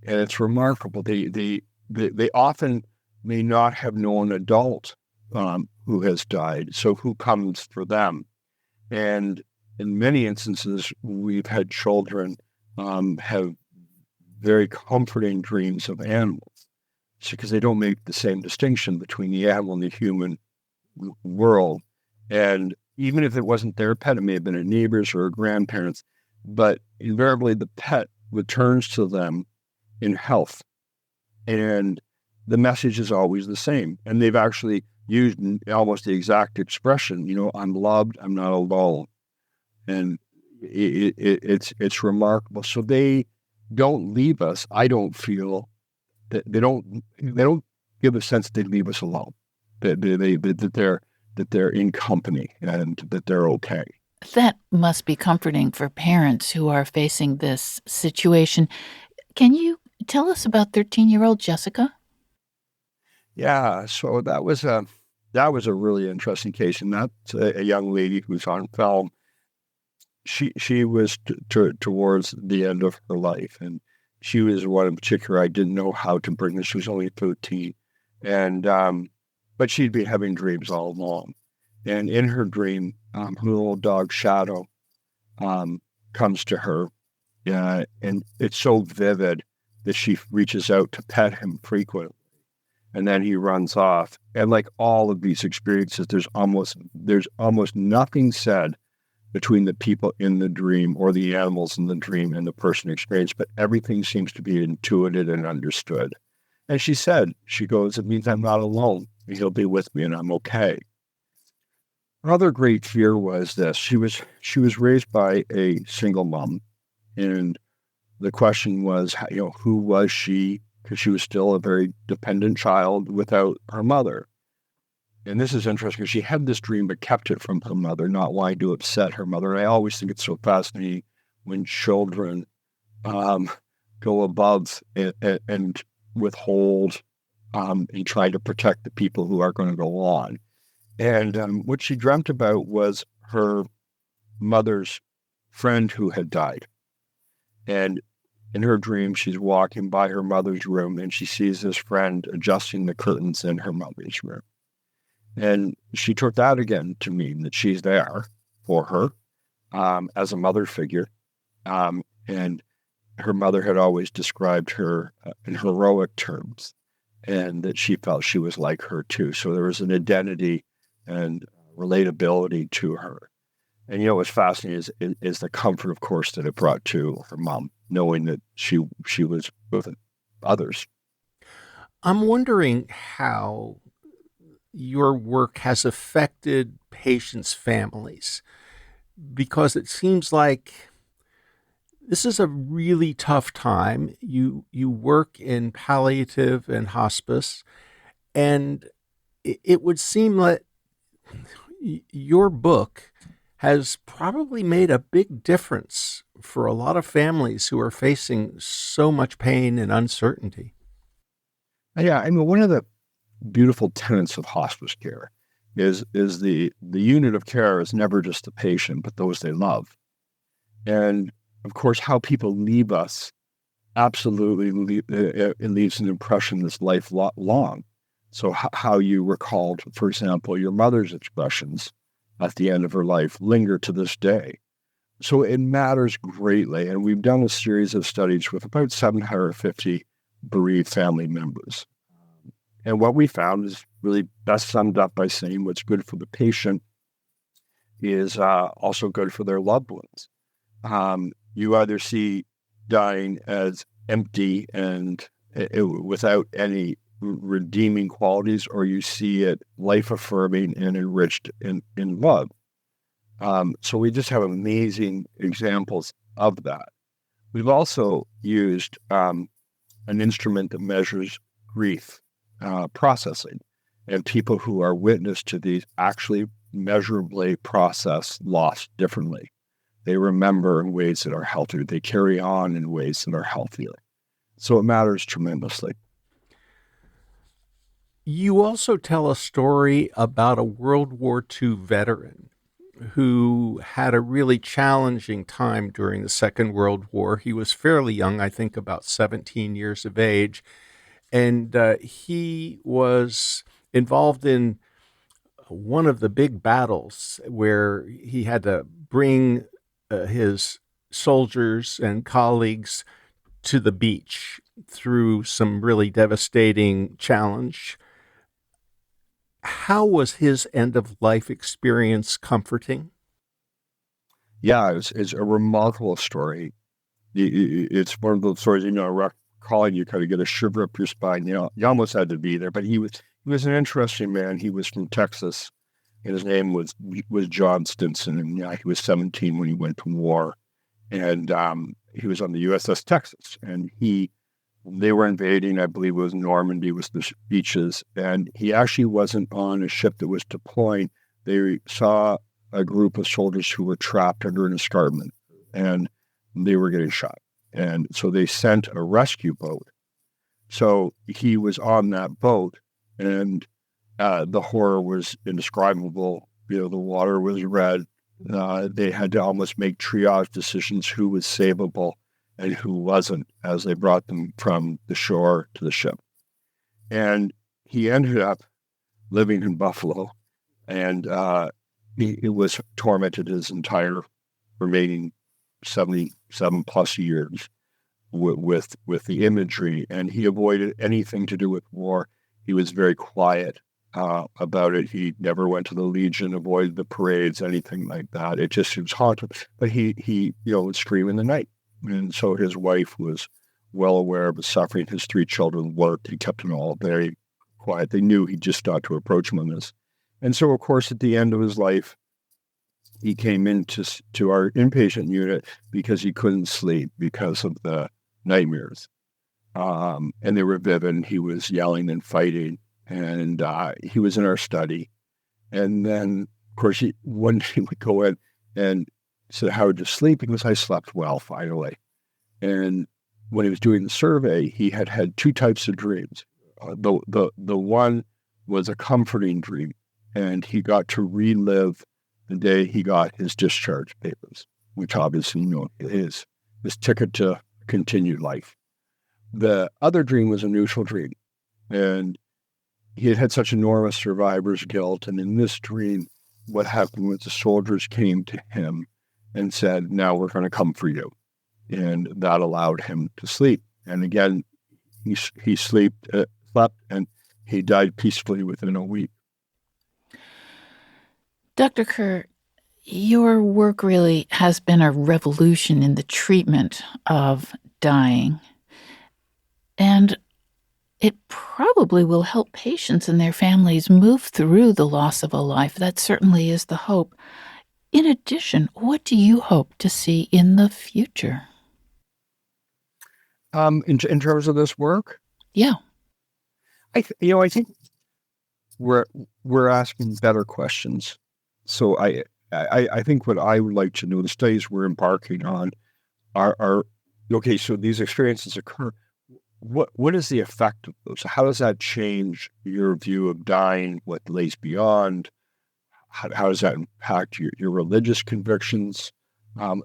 And it's remarkable. They often may not have known an adult who has died. So who comes for them? And in many instances, we've had children have very comforting dreams of animals, because they don't make the same distinction between the animal and the human world. And even if it wasn't their pet, it may have been a neighbor's or a grandparent's, but invariably the pet returns to them in health. And the message is always the same. And they've actually used almost the exact expression, I'm loved, I'm not alone. And it's remarkable. So they don't leave us. I don't feel that they don't give a sense that they leave us alone, that they're in company and that they're okay. That must be comforting for parents who are facing this situation. Can you tell us about 13-year-old Jessica? Yeah, so that was a really interesting case, and that's a young lady who's on film. She was towards the end of her life, and she was one in particular I didn't know how to bring her. She was only 13, and but she'd been having dreams all along. And in her dream, her little dog Shadow comes to her, and it's so vivid that she reaches out to pet him frequently, and then he runs off. And like all of these experiences, there's almost nothing said between the people in the dream or the animals in the dream and the person experienced, but everything seems to be intuited and understood. And she goes, it means I'm not alone. He'll be with me and I'm okay. Her other great fear was this. She was raised by a single mom, and the question was, who was she? Because she was still a very dependent child without her mother. And this is interesting because she had this dream but kept it from her mother, not wanting to upset her mother. And I always think it's so fascinating when children go above and withhold and try to protect the people who are going to go on. And what she dreamt about was her mother's friend who had died. And in her dream, she's walking by her mother's room and she sees this friend adjusting the curtains in her mother's room. And she took that again to mean that she's there for her as a mother figure. And her mother had always described her in heroic terms, and that she felt she was like her too. So there was an identity and relatability to her. And what's fascinating is the comfort, of course, that it brought to her mom, knowing that she was with others. I'm wondering how your work has affected patients' families, because it seems like this is a really tough time. You work in palliative and hospice, and it would seem that your book has probably made a big difference for a lot of families who are facing so much pain and uncertainty. Yeah, I mean, one of the beautiful tenets of hospice care is the unit of care is never just the patient, but those they love. And of course, how people leave us absolutely it leaves an impression that's lifelong. So how you recalled, for example, your mother's expressions at the end of her life linger to this day. So it matters greatly. And we've done a series of studies with about 750 bereaved family members. And what we found is really best summed up by saying what's good for the patient is also good for their loved ones. You either see dying as empty and without any redeeming qualities, or you see it life affirming and enriched in love. So we just have amazing examples of that. We've also used an instrument that measures grief processing, and people who are witness to these actually measurably process loss differently. They remember in ways that are healthier. They carry on in ways that are healthier. So it matters tremendously. You also tell a story about a World War II veteran who had a really challenging time during the Second World War. He was fairly young, I think about 17 years of age, and he was involved in one of the big battles where he had to bring his soldiers and colleagues to the beach through some really devastating challenge. How was his end of life experience comforting? Yeah, it's a remarkable story. It's one of those stories, recalling you kind of get a shiver up your spine. You almost had to be there, but he was an interesting man. He was from Texas, and his name was John Stinson, and he was 17 when he went to war, and he was on the USS Texas, and they were invading, I believe it was Normandy, was the beaches, and he actually wasn't on a ship that was deploying. They saw a group of soldiers who were trapped under an escarpment, and they were getting shot. And so they sent a rescue boat. So he was on that boat, and the horror was indescribable. The water was red. They had to almost make triage decisions who was savable and who wasn't as they brought them from the shore to the ship. And he ended up living in Buffalo, and he was tormented his entire remaining 77 plus years with the imagery, and he avoided anything to do with war. He was very quiet about it. He never went to the Legion, avoided the parades, anything like that. It was haunted. But he would scream in the night. And so his wife was well aware of his suffering. His 3 children worked. He kept them all very quiet. They knew he just not to approach them on this. And so, of course, at the end of his life, he came into our inpatient unit because he couldn't sleep because of the nightmares. And they were vivid. He was yelling and fighting. And he was in our study. And then, of course, one day he would go in and said, "How did you sleep?" He goes, "I slept well, finally." And when he was doing the survey, he had 2 types of dreams. The one was a comforting dream, and he got to relive the day he got his discharge papers, which obviously, is his ticket to continued life. The other dream was a neutral dream, and he had such enormous survivor's guilt. And in this dream, what happened was the soldiers came to him and said, "Now we're going to come for you." And that allowed him to sleep. And again, he slept, and he died peacefully within a week. Dr. Kerr, your work really has been a revolution in the treatment of dying. And it probably will help patients and their families move through the loss of a life. That certainly is the hope. In addition, what do you hope to see in the future? In terms of this work, Yeah. I think we're asking better questions. So I think what I would like to know, the studies we're embarking on are okay. So these experiences occur. What is the effect of those? How does that change your view of dying? What lays beyond? How does that impact your religious convictions?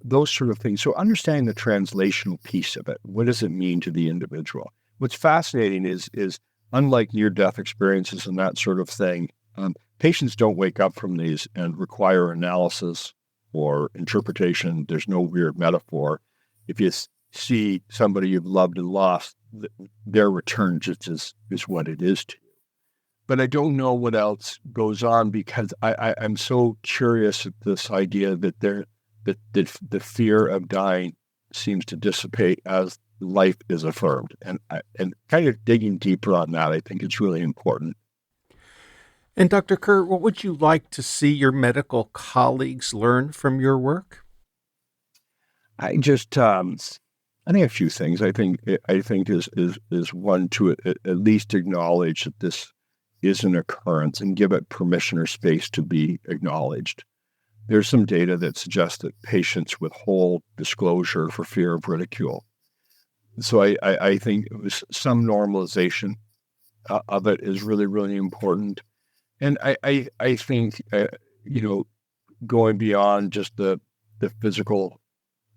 Those sort of things. So understanding the translational piece of it. What does it mean to the individual? What's fascinating is unlike near-death experiences and that sort of thing, patients don't wake up from these and require analysis or interpretation. There's no weird metaphor. If you see somebody you've loved and lost, their return just is what it is to you. But I don't know what else goes on, because I'm so curious at this idea that the fear of dying seems to dissipate as life is affirmed. And kind of digging deeper on that, I think it's really important. And Dr. Kerr, what would you like to see your medical colleagues learn from your work? I think a few things. I think is one to at least acknowledge that this is an occurrence and give it permission or space to be acknowledged. There's some data that suggests that patients withhold disclosure for fear of ridicule. So I think some normalization of it is really, really important. And I think, going beyond just the physical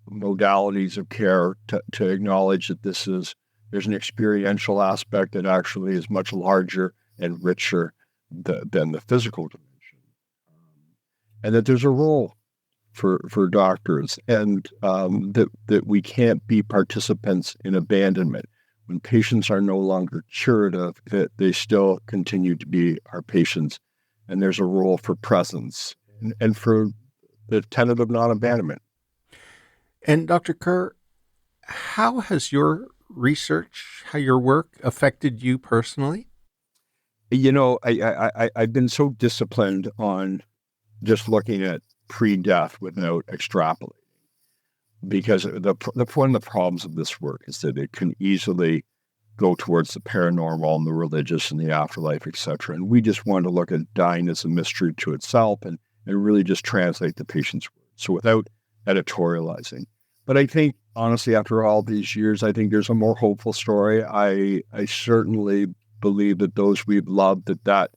modalities of care to acknowledge that there's an experiential aspect that actually is much larger and richer than the physical dimension. And that there's a role for doctors, and that we can't be participants in abandonment. When patients are no longer curative, that they still continue to be our patients, and there's a role for presence and for the tenet of non-abandonment. And Dr. Kerr, how has your research, how your work affected you personally? I've been so disciplined on just looking at pre-death without extrapolating, because one of the problems of this work is that it can easily go towards the paranormal and the religious and the afterlife, etc. And we just want to look at dying as a mystery to itself and really just translate the patient's words. So without editorializing. But I think, honestly, after all these years, I think there's a more hopeful story. I certainly believe that those we've loved, that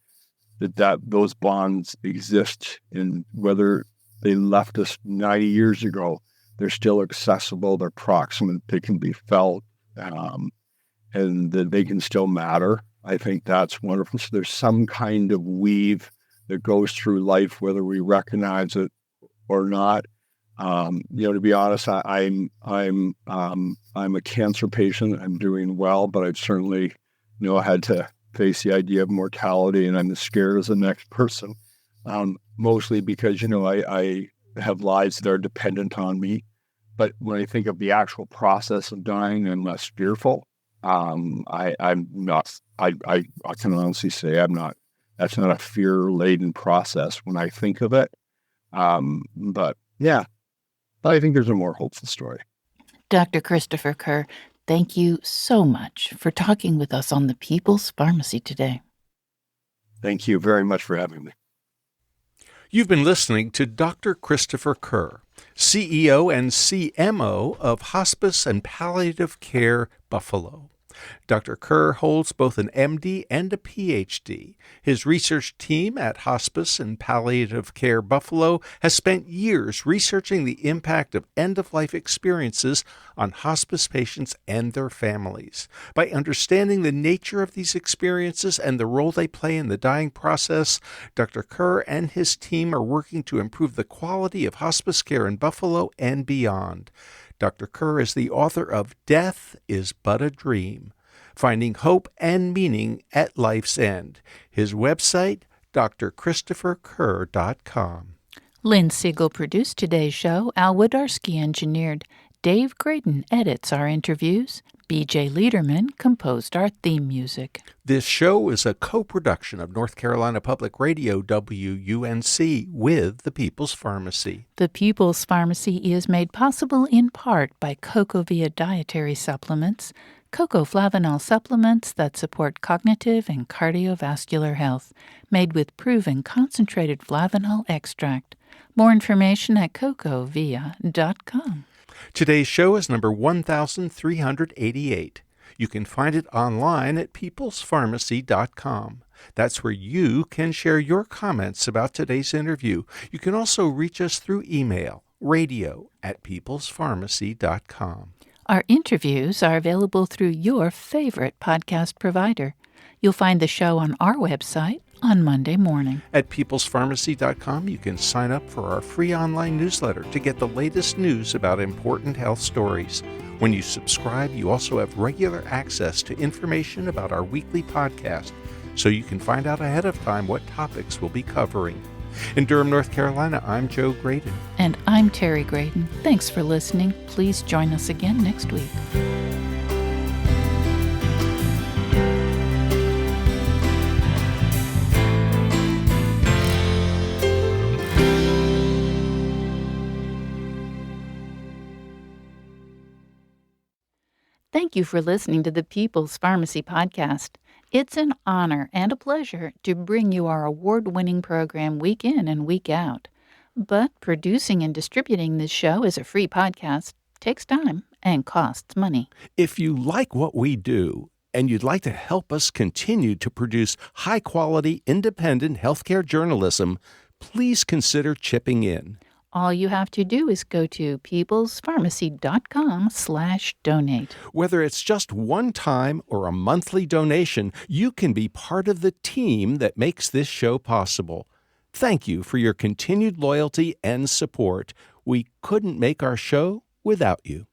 those bonds exist, and whether they left us 90 years ago, they're still accessible, they're proximate, they can be felt, and that they can still matter. I think that's wonderful. So there's some kind of weave that goes through life, whether we recognize it or not. To be honest, I'm a cancer patient. I'm doing well, but I've certainly, had to face the idea of mortality, and I'm as scared as the next person. Mostly because, I have lives that are dependent on me. But when I think of the actual process of dying, I'm less fearful. I'm not. I can honestly say I'm not. That's not a fear-laden process when I think of it. But yeah. But I think there's a more hopeful story. Dr. Christopher Kerr, thank you so much for talking with us on the People's Pharmacy today. Thank you very much for having me. You've been listening to Dr. Christopher Kerr, CEO and CMO of Hospice and Palliative Care Buffalo. Dr. Kerr holds both an MD and a PhD. His research team at Hospice and Palliative Care Buffalo has spent years researching the impact of end-of-life experiences on hospice patients and their families. By understanding the nature of these experiences and the role they play in the dying process, Dr. Kerr and his team are working to improve the quality of hospice care in Buffalo and beyond. Dr. Kerr is the author of Death is But a Dream, Finding Hope and Meaning at Life's End. His website, drchristopherkerr.com. Lynn Siegel produced today's show. Al Wodarski engineered. Dave Graydon edits our interviews. B.J. Liederman composed our theme music. This show is a co-production of North Carolina Public Radio, WUNC, with the People's Pharmacy. The People's Pharmacy is made possible in part by CocoVia dietary supplements, Coco-Flavanol supplements that support cognitive and cardiovascular health, made with proven concentrated flavanol extract. More information at cocovia.com. Today's show is number 1388. You can find it online at peoplespharmacy.com. That's where you can share your comments about today's interview. You can also reach us through email, radio@peoplespharmacy.com. Our interviews are available through your favorite podcast provider. You'll find the show on our website on Monday morning. At peoplespharmacy.com, you can sign up for our free online newsletter to get the latest news about important health stories. When you subscribe, you also have regular access to information about our weekly podcast, so you can find out ahead of time what topics we'll be covering. In Durham, North Carolina, I'm Joe Graydon. And I'm Terry Graydon. Thanks for listening. Please join us again next week. Thank you for listening to the People's Pharmacy Podcast. It's an honor and a pleasure to bring you our award-winning program week in and week out. But producing and distributing this show as a free podcast takes time and costs money. If you like what we do and you'd like to help us continue to produce high-quality, independent healthcare journalism, please consider chipping in. All you have to do is go to peoplespharmacy.com/donate. Whether it's just one time or a monthly donation, you can be part of the team that makes this show possible. Thank you for your continued loyalty and support. We couldn't make our show without you.